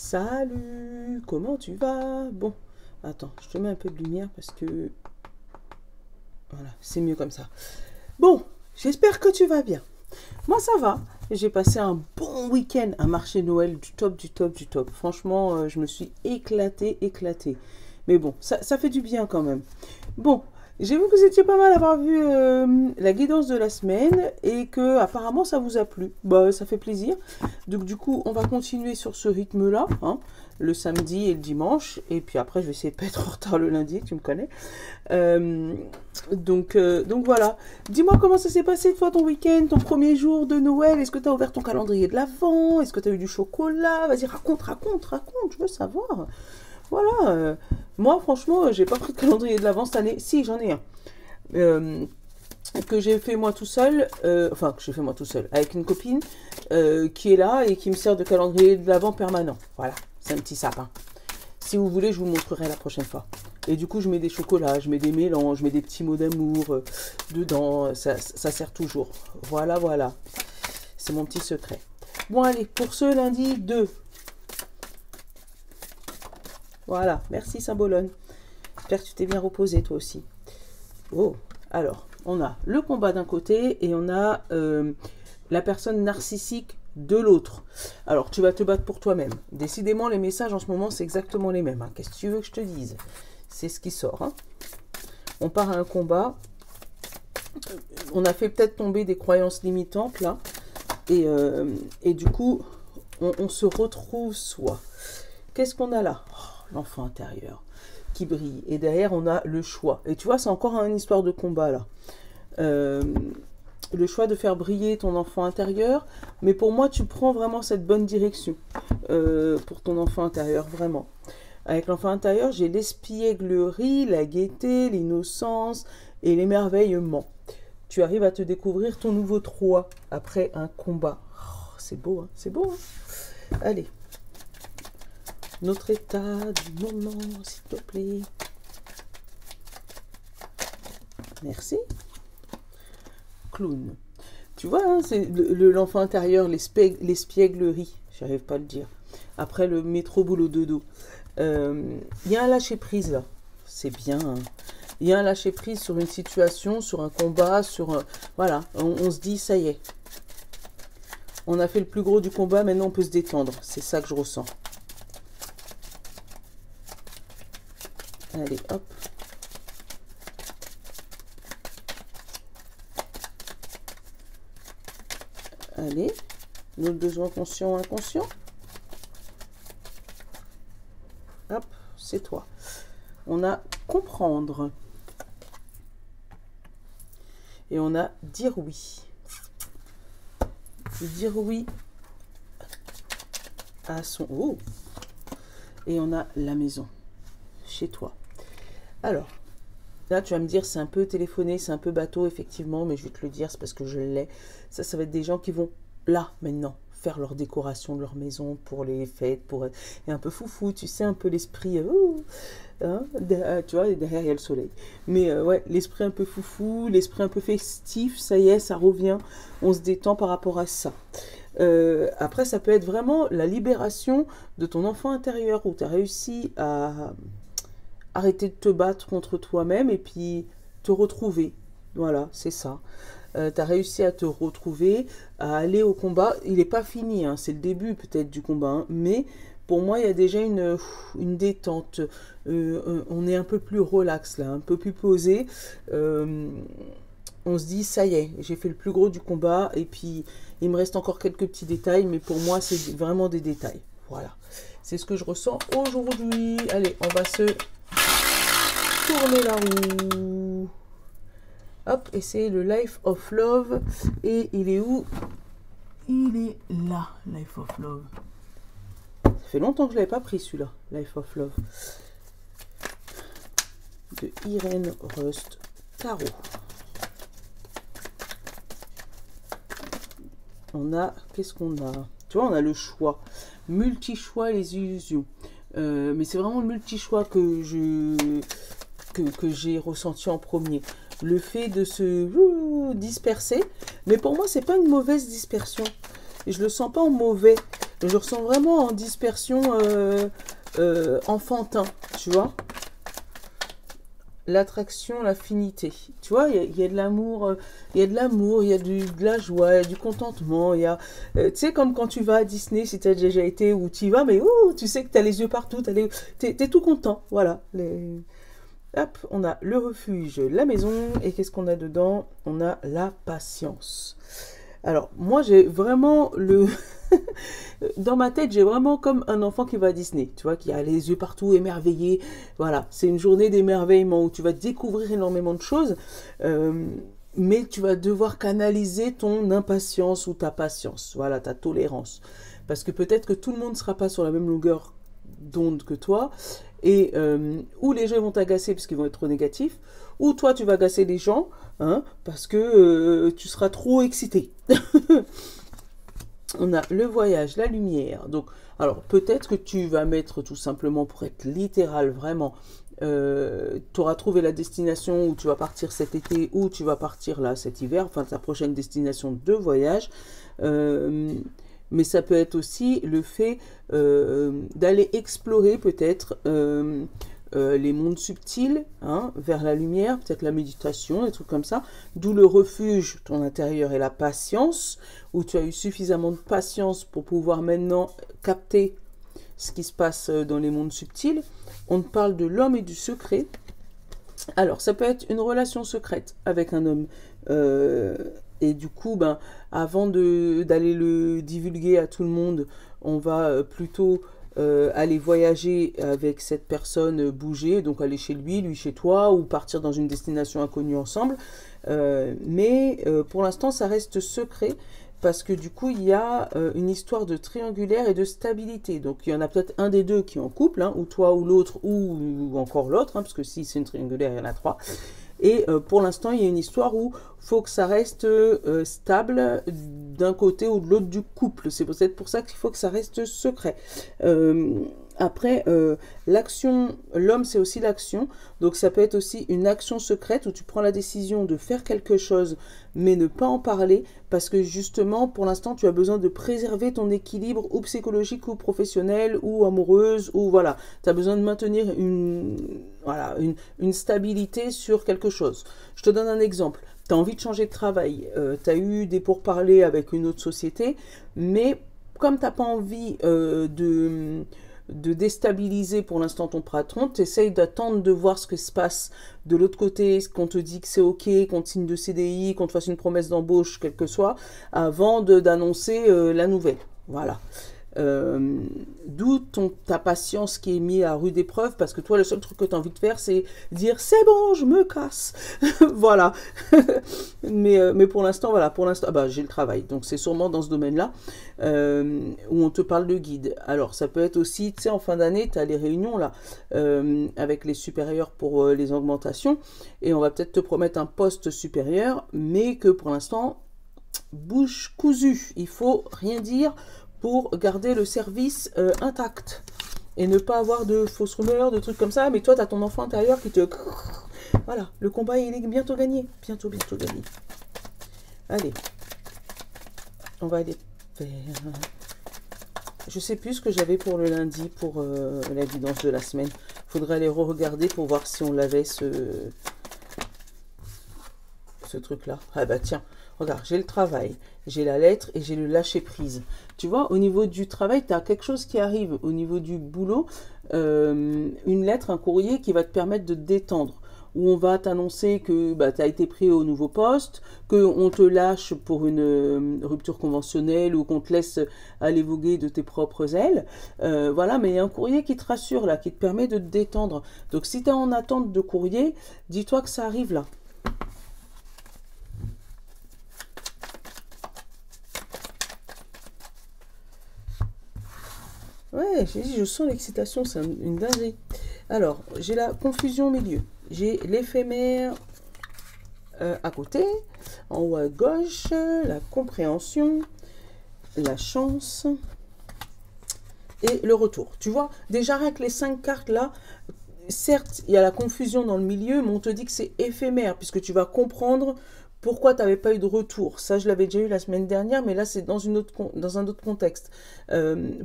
Salut, comment tu vas? Bon, attends, je te mets un peu de lumière parce que... Voilà, c'est mieux comme ça. Bon, j'espère que tu vas bien. Moi, ça va. J'ai passé un bon week-end à marché Noël du top, du top, du top. Franchement, je me suis éclatée. Mais bon, ça fait du bien quand même. Bon, j'ai vu que vous étiez pas mal à avoir vu la guidance de la semaine et que apparemment ça vous a plu. Bah, ça fait plaisir. Donc du coup, on va continuer sur ce rythme-là, hein, le samedi et le dimanche. Et puis après, je vais essayer de pas être en retard le lundi, tu me connais. Donc voilà. Dis-moi comment ça s'est passé toi ton week-end, ton premier jour de Noël. Est-ce que tu as ouvert ton calendrier de l'Avent? Est-ce que tu as eu du chocolat? Vas-y, raconte, je veux savoir. Voilà. Moi, franchement, j'ai pas pris de calendrier de l'Avent cette année. Si, j'en ai un. Que j'ai fait moi tout seul. Enfin, que j'ai fait moi tout seul. Avec une copine qui est là et qui me sert de calendrier de l'Avent permanent. Voilà. C'est un petit sapin. Si vous voulez, je vous montrerai la prochaine fois. Et du coup, je mets des chocolats, je mets des mélanges, je mets des petits mots d'amour dedans. Ça sert toujours. Voilà. C'est mon petit secret. Bon, allez, pour ce lundi 2. Voilà, merci Saint-Bologne. J'espère que tu t'es bien reposé toi aussi. Oh, alors, on a le combat d'un côté et on a la personne narcissique de l'autre. Alors, tu vas te battre pour toi-même. Décidément, les messages en ce moment, c'est exactement les mêmes. Hein. Qu'est-ce que tu veux que je te dise? C'est ce qui sort. Hein. On part à un combat. On a fait peut-être tomber des croyances limitantes, là. Et du coup, on se retrouve soi. Qu'est-ce qu'on a là? L'enfant intérieur qui brille. Et derrière, on a le choix. Et tu vois, c'est encore une histoire de combat, là. Le choix de faire briller ton enfant intérieur. Mais pour moi, tu prends vraiment cette bonne direction pour ton enfant intérieur, vraiment. Avec l'enfant intérieur, j'ai l'espièglerie, la gaieté, l'innocence et l'émerveillement. Tu arrives à te découvrir ton nouveau 3 après un combat. Oh, c'est beau, hein? C'est beau, hein? Allez. Notre état du moment, s'il te plaît. Merci. Clown. Tu vois, hein, c'est l'enfant intérieur, l'espièglerie. J'arrive pas à le dire. Après le métro boulot dodo. Il y a un lâcher-prise là. C'est bien. Hein. Il y a un lâcher-prise sur une situation, sur un combat, sur... voilà, on se dit, ça y est. On a fait le plus gros du combat, maintenant on peut se détendre. C'est ça que je ressens. Allez, hop. Allez. Notre besoin conscient, inconscient. Hop, c'est toi. On a comprendre. Et on a dire oui. Dire oui à son... Oh. Et on a la maison. Chez toi. Alors, là, tu vas me dire, c'est un peu téléphoné, c'est un peu bateau, effectivement, mais je vais te le dire, c'est parce que je l'ai. Ça va être des gens qui vont, là, maintenant, faire leur décoration de leur maison pour les fêtes, pour être un peu foufou, tu sais, un peu l'esprit, hein, tu vois, derrière, il y a le soleil. Mais ouais, l'esprit un peu foufou, l'esprit un peu festif, ça y est, ça revient, on se détend par rapport à ça. Après, ça peut être vraiment la libération de ton enfant intérieur, où tu as réussi à... arrêter de te battre contre toi-même et puis te retrouver. Voilà, c'est ça. Tu as réussi à te retrouver, à aller au combat. Il n'est pas fini, hein, c'est le début peut-être du combat. Hein, mais pour moi, il y a déjà une détente. On est un peu plus relax là, un peu plus posé. On se dit, ça y est, j'ai fait le plus gros du combat. Et puis, il me reste encore quelques petits détails. Mais pour moi, c'est vraiment des détails. Voilà. C'est ce que je ressens aujourd'hui. Allez, on va se... tourner la roue. Hop, et c'est le Life of Love. Et il est où? Il est là, Life of Love. Ça fait longtemps que je ne l'avais pas pris celui-là, Life of Love. De Irène Rust Tarot. On a, qu'est-ce qu'on a? Tu vois, on a le choix. Multi-choix et les illusions. Mais c'est vraiment le multi-choix que j'ai ressenti en premier. Le fait de se disperser. Mais pour moi, c'est pas une mauvaise dispersion. Et je le sens pas en mauvais. Je ressens vraiment en dispersion enfantin, tu vois. L'attraction, l'affinité. Tu vois, il y a de l'amour, il y a de l'amour, il y a de la joie, il y a du contentement. Il y a, tu sais, comme quand tu vas à Disney, si tu as déjà été, ou tu y vas, mais tu sais que tu as les yeux partout, t'es tout content. Voilà. Hop, on a le refuge, la maison, et qu'est-ce qu'on a dedans? On a la patience. Alors, moi, j'ai vraiment le... Dans ma tête, j'ai vraiment comme un enfant qui va à Disney, tu vois, qui a les yeux partout émerveillés. Voilà, c'est une journée d'émerveillement où tu vas découvrir énormément de choses, mais tu vas devoir canaliser ton impatience ou ta patience, voilà, ta tolérance. Parce que peut-être que tout le monde ne sera pas sur la même longueur d'onde que toi, et ou les gens vont t'agacer parce qu'ils vont être trop négatifs, ou toi tu vas agacer les gens, hein, parce que tu seras trop excité. On a le voyage, la lumière. Donc, alors peut-être que tu vas mettre tout simplement, pour être littéral vraiment, tu auras trouvé la destination où tu vas partir cet été, ou tu vas partir là cet hiver, enfin ta prochaine destination de voyage. Mais ça peut être aussi le fait d'aller explorer peut-être les mondes subtils, hein, vers la lumière, peut-être la méditation, des trucs comme ça, d'où le refuge, ton intérieur, et la patience, où tu as eu suffisamment de patience pour pouvoir maintenant capter ce qui se passe dans les mondes subtils. On parle de l'homme et du secret. Alors, ça peut être une relation secrète avec un homme, et du coup, ben, avant d'aller le divulguer à tout le monde, on va plutôt aller voyager avec cette personne, bouger, donc aller chez lui chez toi, ou partir dans une destination inconnue ensemble. Mais pour l'instant, ça reste secret, parce que du coup, il y a une histoire de triangulaire et de stabilité. Donc, il y en a peut-être un des deux qui est en couple, hein, ou toi ou l'autre, ou encore l'autre, hein, parce que si c'est une triangulaire, il y en a trois. Et pour l'instant, il y a une histoire où il faut que ça reste stable d'un côté ou de l'autre du couple. C'est peut-être pour ça qu'il faut que ça reste secret. Après, l'action, l'homme, c'est aussi l'action. Donc, ça peut être aussi une action secrète où tu prends la décision de faire quelque chose, mais ne pas en parler, parce que justement, pour l'instant, tu as besoin de préserver ton équilibre, ou psychologique, ou professionnel, ou amoureuse, ou voilà. Tu as besoin de maintenir une stabilité sur quelque chose. Je te donne un exemple. Tu as envie de changer de travail. Tu as eu des pourparlers avec une autre société, mais comme tu n'as pas envie de déstabiliser pour l'instant ton patron, tu essayes d'attendre de voir ce qui se passe de l'autre côté, qu'on te dit que c'est ok, qu'on te signe de CDI, qu'on te fasse une promesse d'embauche, quelle que soit, avant d'annoncer la nouvelle. Voilà. D'où ta patience qui est mise à rude épreuve, parce que toi, le seul truc que tu as envie de faire, c'est dire c'est bon, je me casse. Voilà. mais pour l'instant, voilà, pour l'instant, j'ai le travail, donc c'est sûrement dans ce domaine-là où on te parle de guide. Alors, ça peut être aussi, tu sais, en fin d'année, tu as les réunions là avec les supérieurs pour les augmentations, et on va peut-être te promettre un poste supérieur, mais que pour l'instant, bouche cousue, il faut rien dire pour garder le service intact et ne pas avoir de fausses rumeurs, de trucs comme ça. Mais toi, tu as ton enfant intérieur qui te... Voilà, le combat, il est bientôt gagné. Bientôt gagné. Allez, on va aller faire... Je sais plus ce que j'avais pour le lundi, pour la guidance de la semaine. Faudrait aller re-regarder pour voir si on l'avait, ce truc-là. Ah bah tiens, regarde, j'ai le travail, j'ai la lettre et j'ai le lâcher-prise. Tu vois, au niveau du travail, tu as quelque chose qui arrive. Au niveau du boulot, une lettre, un courrier qui va te permettre de te détendre, où on va t'annoncer que tu as été pris au nouveau poste, qu'on te lâche pour une rupture conventionnelle, ou qu'on te laisse aller voguer de tes propres ailes. Voilà, mais il y a un courrier qui te rassure là, qui te permet de te détendre. Donc si tu es en attente de courrier, dis-toi que ça arrive là. Ouais, j'ai dit, je sens l'excitation, c'est une dinguerie. Alors, j'ai la confusion au milieu. J'ai l'éphémère à côté, en haut à gauche, la compréhension, la chance et le retour. Tu vois, déjà avec les 5 cartes là, certes, il y a la confusion dans le milieu, mais on te dit que c'est éphémère, puisque tu vas comprendre pourquoi tu n'avais pas eu de retour? Ça, je l'avais déjà eu la semaine dernière, mais là, c'est dans un autre contexte.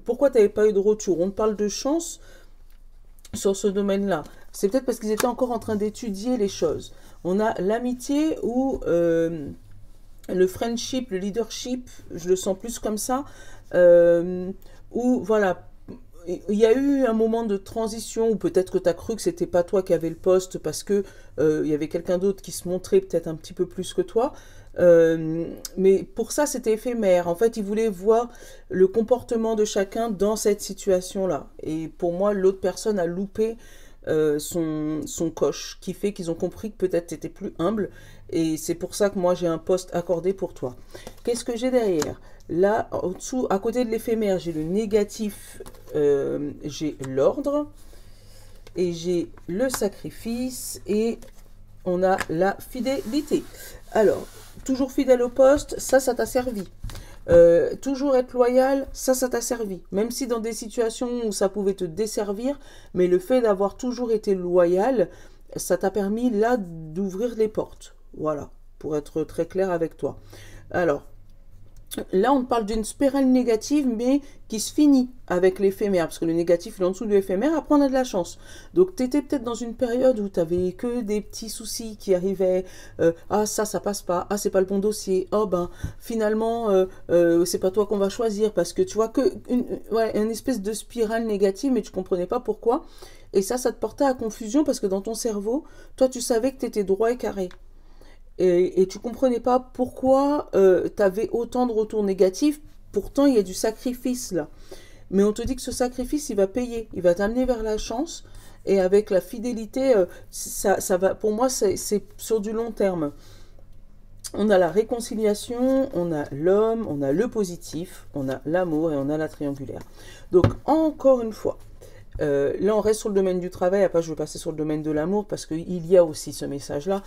Pourquoi tu n'avais pas eu de retour? On te parle de chance sur ce domaine-là. C'est peut-être parce qu'ils étaient encore en train d'étudier les choses. On a l'amitié ou le friendship, le leadership, je le sens plus comme ça, où voilà, il y a eu un moment de transition où peut-être que tu as cru que c'était pas toi qui avais le poste parce que il y avait quelqu'un d'autre qui se montrait peut-être un petit peu plus que toi. Mais pour ça, c'était éphémère. En fait, ils voulaient voir le comportement de chacun dans cette situation-là. Et pour moi, l'autre personne a loupé son coche, qui fait qu'ils ont compris que peut-être tu étais plus humble. Et c'est pour ça que moi, j'ai un poste accordé pour toi. Qu'est-ce que j'ai derrière? Là, au-dessous, à côté de l'éphémère, j'ai le négatif, j'ai l'ordre, et j'ai le sacrifice, et on a la fidélité. Alors, toujours fidèle au poste, ça t'a servi. Toujours être loyal, ça t'a servi. Même si dans des situations où ça pouvait te desservir, mais le fait d'avoir toujours été loyal, ça t'a permis là d'ouvrir les portes. Voilà, pour être très clair avec toi. Alors, là, on parle d'une spirale négative, mais qui se finit avec l'éphémère, parce que le négatif, il est en dessous de l'éphémère, après on a de la chance. Donc, tu étais peut-être dans une période où tu n'avais que des petits soucis qui arrivaient. Ah, ça passe pas. Ah, c'est pas le bon dossier. Oh, ben, finalement, c'est pas toi qu'on va choisir, parce que tu vois que une espèce de spirale négative, mais tu comprenais pas pourquoi. Et ça te portait à confusion, parce que dans ton cerveau, toi, tu savais que tu étais droit et carré. Et tu comprenais pas pourquoi tu avais autant de retours négatifs. Pourtant, il y a du sacrifice là. Mais on te dit que ce sacrifice, il va payer. Il va t'amener vers la chance. Et avec la fidélité, ça va. Pour moi, c'est sur du long terme. On a la réconciliation, on a l'homme, on a le positif, on a l'amour et on a la triangulaire. Donc, encore une fois, là, on reste sur le domaine du travail. Après, je vais passer sur le domaine de l'amour parce qu'il y a aussi ce message-là.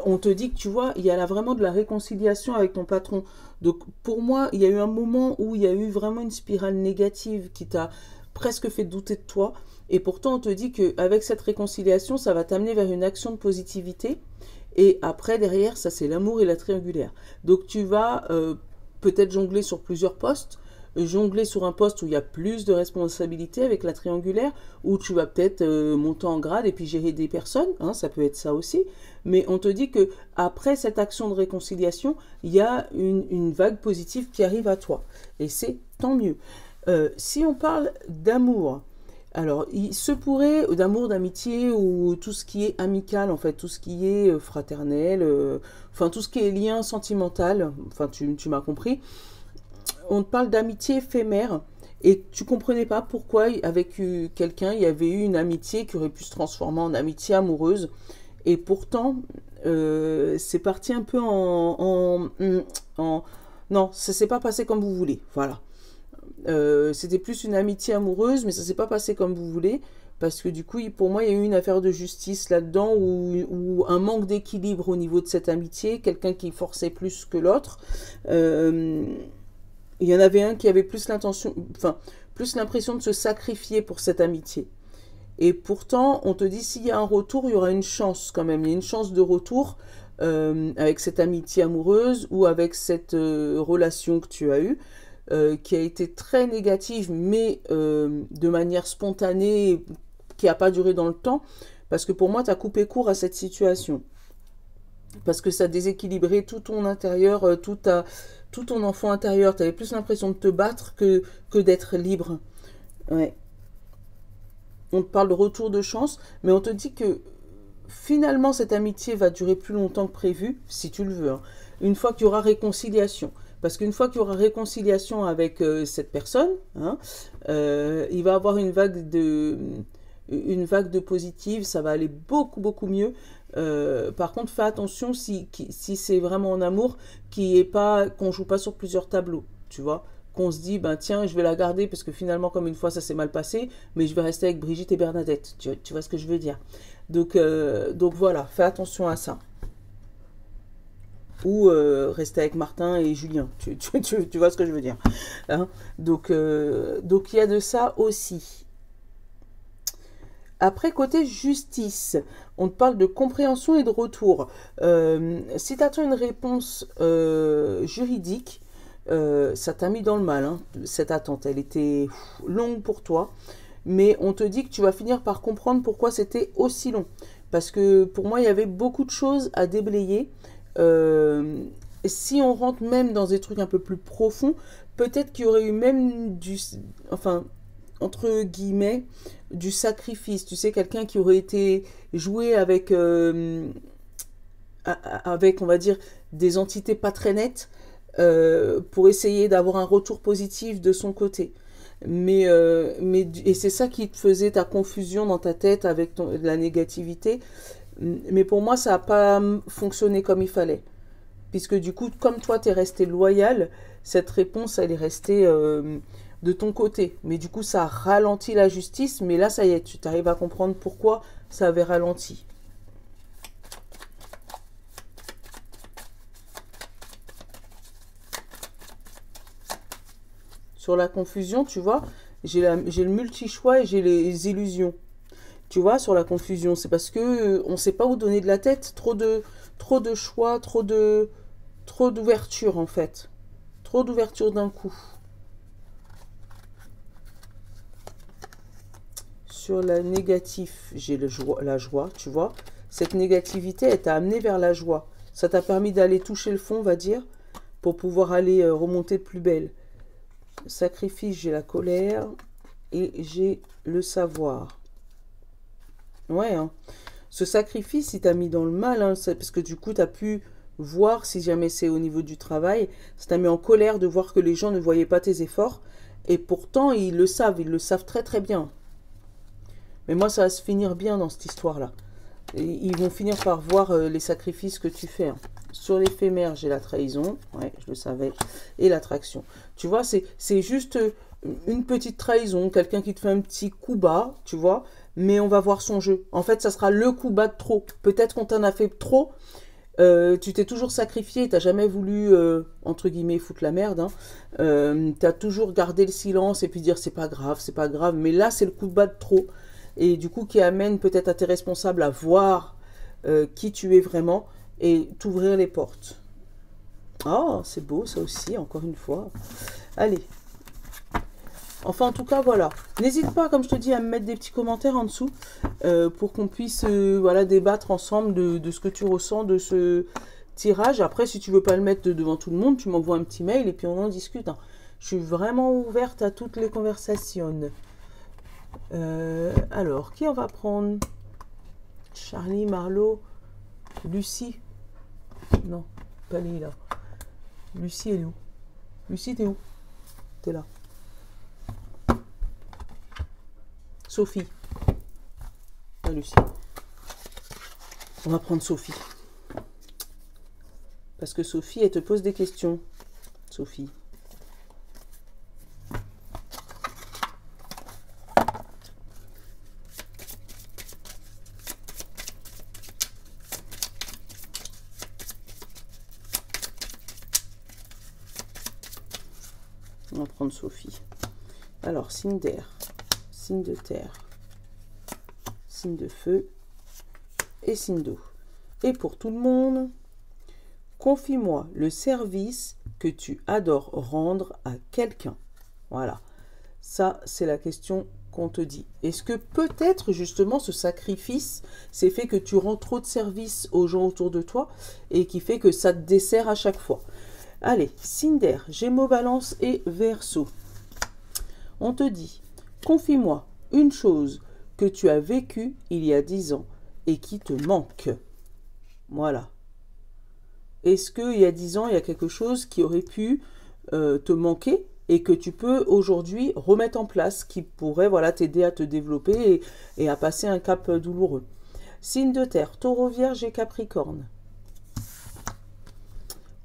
On te dit que, tu vois, il y a là vraiment de la réconciliation avec ton patron. Donc, pour moi, il y a eu un moment où il y a eu vraiment une spirale négative qui t'a presque fait douter de toi. Et pourtant, on te dit qu'avec cette réconciliation, ça va t'amener vers une action de positivité. Et après, derrière, ça, c'est l'amour et la triangulaire. Donc, tu vas peut-être jongler sur plusieurs postes. Jongler sur un poste où il y a plus de responsabilités avec la triangulaire, où tu vas peut-être monter en grade et puis gérer des personnes, hein, ça peut être ça aussi. Mais on te dit que après cette action de réconciliation, il y a une vague positive qui arrive à toi. Et c'est tant mieux. Si on parle d'amour, alors il se pourrait, d'amour, d'amitié, ou tout ce qui est amical, en fait, tout ce qui est fraternel, enfin tout ce qui est lien sentimental, enfin tu m'as compris. On te parle d'amitié éphémère et tu comprenais pas pourquoi avec quelqu'un il y avait eu une amitié qui aurait pu se transformer en amitié amoureuse et pourtant c'est parti un peu non, ça s'est pas passé comme vous voulez, voilà. C'était plus une amitié amoureuse mais ça s'est pas passé comme vous voulez parce que du coup pour moi il y a eu une affaire de justice là-dedans ou un manque d'équilibre au niveau de cette amitié, quelqu'un qui forçait plus que l'autre. Il y en avait un qui avait plus l'intention, enfin, plus l'impression de se sacrifier pour cette amitié. Et pourtant, on te dit, s'il y a un retour, il y aura une chance quand même. Il y a une chance de retour avec cette amitié amoureuse ou avec cette relation que tu as eue, qui a été très négative, mais de manière spontanée, qui n'a pas duré dans le temps. Parce que pour moi, tu as coupé court à cette situation. Parce que ça déséquilibrait tout ton intérieur, tout ton enfant intérieur. Tu avais plus l'impression de te battre que d'être libre. Ouais. On te parle de retour de chance, mais on te dit que finalement cette amitié va durer plus longtemps que prévu, si tu le veux. Hein. Une fois qu'il y aura réconciliation. Parce qu'une fois qu'il y aura réconciliation avec cette personne, hein, il va y avoir une vague de positive, ça va aller beaucoup beaucoup mieux. Par contre, fais attention si c'est vraiment en amour, qu'on joue pas sur plusieurs tableaux, tu vois, qu'on se dit ben tiens je vais la garder parce que finalement comme une fois ça s'est mal passé, mais je vais rester avec Brigitte et Bernadette, tu vois ce que je veux dire. Donc voilà, fais attention à ça. Ou rester avec Martin et Julien, tu vois ce que je veux dire. Hein, donc il y a de ça aussi. Après, côté justice, on te parle de compréhension et de retour. Si tu attends une réponse juridique, ça t'a mis dans le mal, hein, cette attente. Elle était longue pour toi. Mais on te dit que tu vas finir par comprendre pourquoi c'était aussi long. Parce que pour moi, il y avait beaucoup de choses à déblayer. Si on rentre même dans des trucs un peu plus profonds, peut-être qu'il y aurait eu même du... Enfin, entre guillemets, du sacrifice. Tu sais, quelqu'un qui aurait été joué avec, avec, on va dire, des entités pas très nettes pour essayer d'avoir un retour positif de son côté. Et c'est ça qui te faisait ta confusion dans ta tête avec la négativité. Mais pour moi, ça n'a pas fonctionné comme il fallait. Puisque du coup, comme toi, tu es resté loyal, cette réponse, elle est restée de ton côté. Mais du coup, ça a ralenti la justice. Mais là, ça y est, tu arrives à comprendre pourquoi ça avait ralenti. Sur la confusion, tu vois, j'ai le multi-choix et j'ai les illusions. Tu vois, sur la confusion, c'est parce que on ne sait pas où donner de la tête. Trop de choix, trop d'ouverture en fait. Trop d'ouverture d'un coup. Sur la négatif, j'ai la joie, tu vois. Cette négativité, elle t'a amené vers la joie. Ça t'a permis d'aller toucher le fond, on va dire, pour pouvoir aller remonter plus belle. Sacrifice, j'ai la colère et j'ai le savoir. Ouais, hein. Ce sacrifice, il t'a mis dans le mal, hein, parce que du coup, tu as pu voir, si jamais c'est au niveau du travail, ça t'a mis en colère de voir que les gens ne voyaient pas tes efforts, et pourtant, ils le savent très très bien. Mais moi, ça va se finir bien dans cette histoire-là. Ils vont finir par voir les sacrifices que tu fais, hein. Sur l'éphémère, j'ai la trahison. Ouais, je le savais. Et l'attraction. Tu vois, c'est juste une petite trahison. Quelqu'un qui te fait un petit coup bas, tu vois. Mais on va voir son jeu. En fait, ça sera le coup bas de trop. Peut-être qu'on t'en a fait trop. Tu t'es toujours sacrifié. Tu n'as jamais voulu, entre guillemets, foutre la merde. Hein. Tu as toujours gardé le silence et puis dire c'est pas grave, c'est pas grave. Mais là, c'est le coup bas de trop. Et du coup, qui amène peut-être à tes responsables à voir qui tu es vraiment et t'ouvrir les portes. Oh, c'est beau ça aussi, encore une fois. Allez. Enfin, en tout cas, voilà. N'hésite pas, comme je te dis, à me mettre des petits commentaires en dessous pour qu'on puisse voilà, débattre ensemble de ce que tu ressens de ce tirage. Après, si tu veux pas le mettre devant tout le monde, tu m'envoies un petit mail et puis on en discute. Hein. Je suis vraiment ouverte à toutes les conversations. Alors, qui on va prendre? Charlie, Marlo, Lucie. Non, pas lui là. Lucie, elle est où? Lucie, t'es où? T'es là. Sophie. Ah, Lucie. On va prendre Sophie. Parce que Sophie, elle te pose des questions. Sophie. On va prendre Sophie. Alors, signe d'air, signe de terre, signe de feu et signe d'eau. Et pour tout le monde, confie-moi le service que tu adores rendre à quelqu'un. Voilà. Ça, c'est la question qu'on te dit. Est-ce que peut-être, justement, ce sacrifice, c'est fait que tu rends trop de service aux gens autour de toi et qui fait que ça te dessert à chaque fois? Allez, signe d'air, Gémeaux, Balance et Verseau. On te dit, confie-moi une chose que tu as vécue il y a 10 ans et qui te manque. Voilà. Est-ce qu'il y a 10 ans, il y a quelque chose qui aurait pu te manquer et que tu peux aujourd'hui remettre en place, qui pourrait voilà, t'aider à te développer et à passer un cap douloureux? Signe de terre, Taureau, Vierge et Capricorne.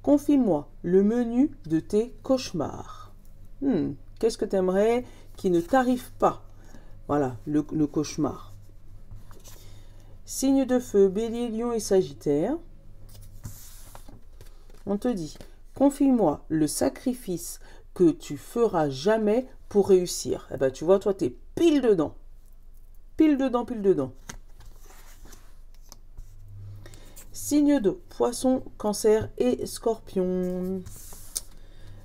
Confie-moi le menu de tes cauchemars. Qu'est-ce que tu aimerais qui ne t'arrive pas? Voilà, le cauchemar. Signe de feu, Bélier, Lion et Sagittaire. On te dit, confie-moi le sacrifice que tu feras jamais pour réussir. Eh ben, tu vois, toi, tu es pile dedans. pile dedans, pile dedans. Signe de Poisson, Cancer et Scorpion.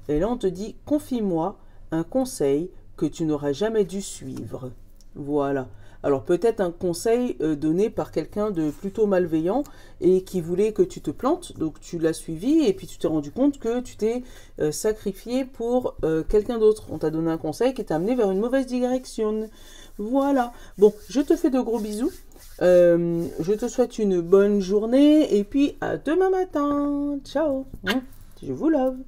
Et là, on te dit, confie-moi un conseil que tu n'auras jamais dû suivre. Voilà. Alors peut-être un conseil donné par quelqu'un de plutôt malveillant et qui voulait que tu te plantes, donc tu l'as suivi et puis tu t'es rendu compte que tu t'es sacrifié pour quelqu'un d'autre. On t'a donné un conseil qui t'a amené vers une mauvaise direction. Voilà. Bon, je te fais de gros bisous. Je te souhaite une bonne journée et puis à demain matin. Ciao. Je vous love.